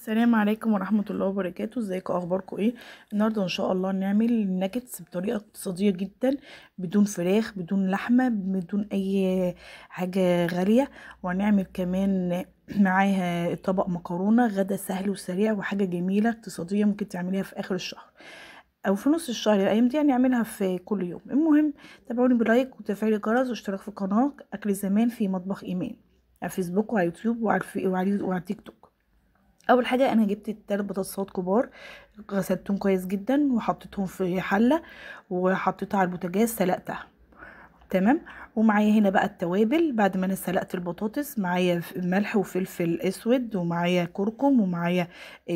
السلام عليكم ورحمة الله وبركاته. ازيكم، اخباركم ايه؟ النهارده ان شاء الله نعمل ناجتس بطريقة اقتصادية جدا، بدون فراخ، بدون لحمة، بدون اي حاجة غالية. وهنعمل كمان معاها طبق مكرونة، غدا سهل وسريع وحاجة جميلة اقتصادية ممكن تعمليها في اخر الشهر او في نص الشهر. الايام دي يعني اعملها في كل يوم. المهم تابعوني بلايك وتفعيل الجرس واشتراك في القناة اكل زمان في مطبخ ايمان على فيسبوك وعلى يوتيوب وعلى تيك توك. اول حاجه انا جبت 3 بطاطسات كبار، غسلتهم كويس جدا وحطيتهم في حله وحطيتها على البوتاجاز سلقتها. تمام. ومعايا هنا بقى التوابل. بعد ما انا سلقت البطاطس معايا ملح وفلفل اسود، ومعايا كركم، ومعايا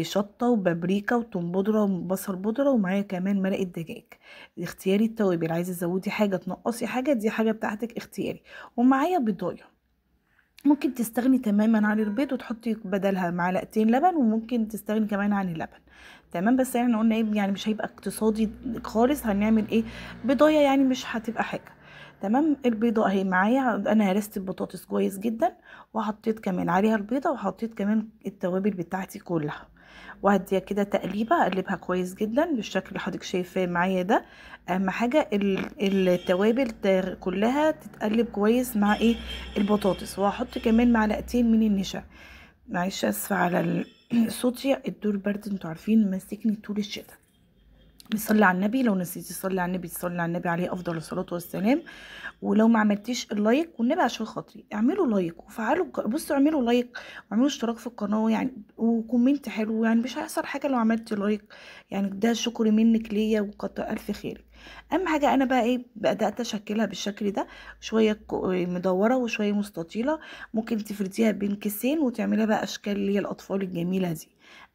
شطه وبابريكا وتوم بودره وبصل بودره، ومعايا كمان مرقه دجاج. اختياري التوابل، عايزه تزودي حاجه تنقصي حاجه، دي حاجه بتاعتك اختياري. ومعايا بيضايه، ممكن تستغني تماما عن البيض وتحطي بدلها معلقتين لبن، وممكن تستغني كمان عن اللبن. تمام. بس احنا قلنا ايه، يعني مش هيبقى اقتصادي خالص، هنعمل ايه، بيضايه يعني مش هتبقى حاجه. تمام. البيضه اهي معايا، انا هرست البطاطس كويس جدا وحطيت كمان عليها البيضه وحطيت كمان التوابل بتاعتي كلها، وهديها كده تقليبه، اقلبها كويس جدا بالشكل اللي حضرتك شايفاه معايا ده. اهم حاجه التوابل كلها تتقلب كويس مع ايه، البطاطس. وهحط كمان معلقتين من النشا. معلش اسفه على صوتي، الدور برد انتوا عارفين ماسكني طول الشتاء. بتصلي على النبي، لو نسيتي تصلي على النبي تصلي على النبي عليه افضل الصلاه والسلام. ولو ما عملتيش اللايك والنبي عشان خاطري اعملوا لايك وفعلوا بصوا اعملوا لايك واعملوا اشتراك في القناه يعني، وكومنت حلو، يعني مش هيحصل حاجه لو عملتي لايك، يعني ده شكر منك ليا وكتر الف خيرك. اهم حاجه انا بقى ايه، بدات اشكلها بالشكل ده، شويه مدوره وشويه مستطيله. ممكن تفرديها بين كيسين وتعمليها بقى اشكال اللي هي الاطفال الجميله دي.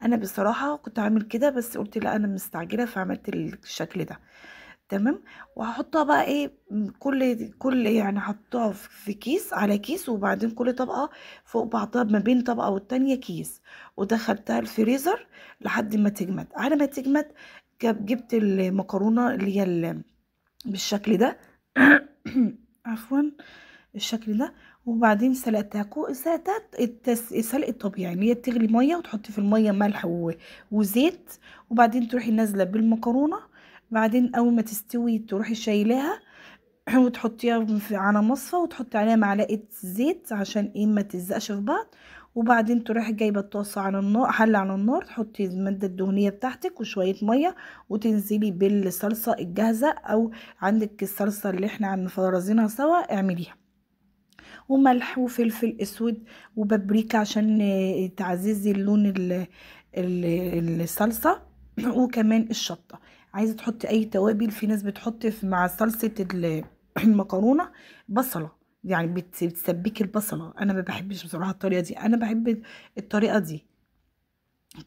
انا بصراحه كنت عامل كده بس قلت لا انا مستعجله فعملت الشكل ده. تمام. وهحطها بقى ايه، كل يعني هحطها في كيس على كيس، وبعدين كل طبقه فوق بعضها ما بين طبقه والتانية كيس. ودخلتها الفريزر لحد ما تجمد. على ما تجمد جبت المكرونه اللي هي بالشكل ده عفوا، الشكل ده. وبعدين سلقتها السلق الطبيعي، اللي هي تغلي ميه وتحطي في الميه ملح وزيت، وبعدين تروحي نازله بالمكرونه. بعدين اول ما تستوي تروحي شايلاها وتحطيها على مصفى وتحطي عليها معلقه زيت عشان ايه ما تلزقش في بعض. وبعدين تروحي جايبه الطاسه على النار، حله على النار، تحطي الماده الدهنيه بتاعتك وشويه ميه، وتنزلي بالصلصه الجاهزه، او عندك الصلصه اللي احنا مفرزينها سوا اعمليها، وملح وفلفل اسود وبابريكا عشان تعززي اللون الصلصه وكمان الشطه. عايزه تحطي اي توابل، في ناس بتحط مع صلصه المكرونه بصله، يعني بتسبكي البصله. انا ما بحبش بصراحه الطريقه دي، انا بحب الطريقه دي.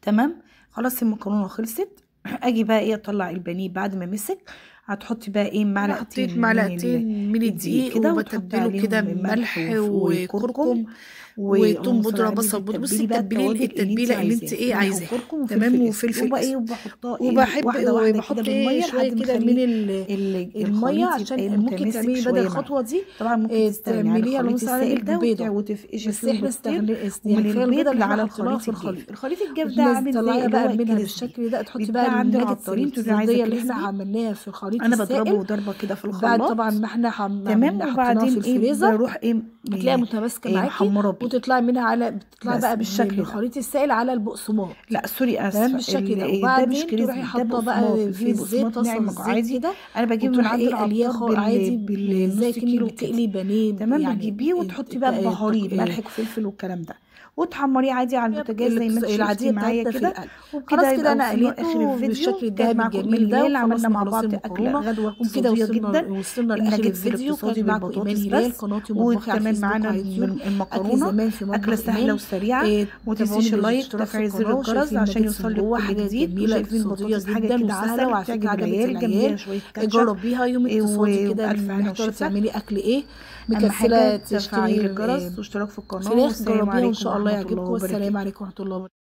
تمام. خلاص المكرونه خلصت. اجي بقى ايه، اطلع البانيه بعد ما مسك. هتحطي بقى ايه، انا حطيت معلقتين من الدقيق الدقيق كده، وتحطي وبتبله كده عليهم ملح بملح وكركم وكركم وتوم اللهم صل بودره على النبي. بصل بودره. بصي بتتبلي بقى التتبيله التوابل اللي انت اللي انت عايزاها، ايه ملح عايزاها. وكركم تمام. وفلفل اسود، وفلفل وبقى ايه، اسود. وبحطها ايه وبحب واحده واحده كده وبحط بالميه شويه لحد ما كده من اخلي الميه الخليط عشان يبقى ممكن متماسك تعملي بدل شويه معايا. الخطوه دي طبعا ممكن تستغني عن تعمليها اللهم الخليط صل على النبي السائل ده ببيضه. وتفقشي بس فيه احنا البيضتين، يعني ومن كفايه البيضه البيض اللي احنا على حطيناها الخليط في الجاف. الخليط. الخليط الجاف ده عامل زي وتطلعيها اللي بقى هو منها الكريسبي، بالشكل ده، تحطي بقى بيتباع عند الناجتس العطارين، تقولي عايزه الاقتصاديه اللي احنا كريسبي. عملناها في الخليط انا بضربه السائل. ضربه كده في بعد طبعا الخلاط. ما احنا تمام. حطيناها في وبعدين ايه، الفريزر، بروح ايه، هتلاقيها متماسكه معاكي. محمره بيه. وتطلعي منها بتطلعي بس بقى بالشكل ده. بالخليط السائل على البقسماط. لا سوري تمام اسفه، بالشكل ده. ده مش وبعدين تروحي كريسبي، ده حاطه بقسماط، بقى في في الزيت، بقسماط طاسه ناعم الزيت عادي. كده، انا بجيبه من وتروحي عند ايه قليه العطار عادي، زي بالنص كأنك كيلو كده. بتقلي بانيه تمام. يعني. بتجيبيه وتحطي بقى بهاريب ملح وفلفل والكلام ده، وتحمريه عادي على البوتاجاز زي ما انت شفتي العاديه معايا بتاعتنا في كده. القلب. وبكده خلاص كده يبقى انا وصلنا لاخر قليته الفيديو. بالشكل كانت الذهبي معاكم الجميل ايمان ده، هلال، عملنا وخلصنا مع خلاص بعض اكله المكرونه. غدوه وبكده اقتصاديه جدا، وصلنا لاخر الناجتس الفيديو. الاقتصادي كانت معاكم ايمان بالبطاطس هلال، بس. قناتي ومطبخي على وكمان الفيسبوك معانا وعلى اليوتيوب. اكل المكرونه، زمان في اكله مطبخ سهله ايمان. وسريعه. تابعوني ومتنسيش اللايك بالاشتراك في وتفعيل زر القناه. الجرس وشايفين عشان الناجتس من يوصلك جوه كل حاجه جديد. جميله وشايفين اقتصاديه البطاطس حاجه جدا كده وسهله، عسل، وعلى فكره بتعجب عجبت العيال، جنبيها العيال. شويه كاتشب. جربيها يوم اقتصادي كده، وبألف هنا محتاره وشفا. تعملي اكل ايه، اهم مكسله حاجه تفعيل تشتري الجرس واشتراك في القناه. فراخ. والسلام جربيها وان عليكم شاء الله ورحمه الله يعجبكم. والسلام وبركاته. عليكم ورحمه الله وبركاته.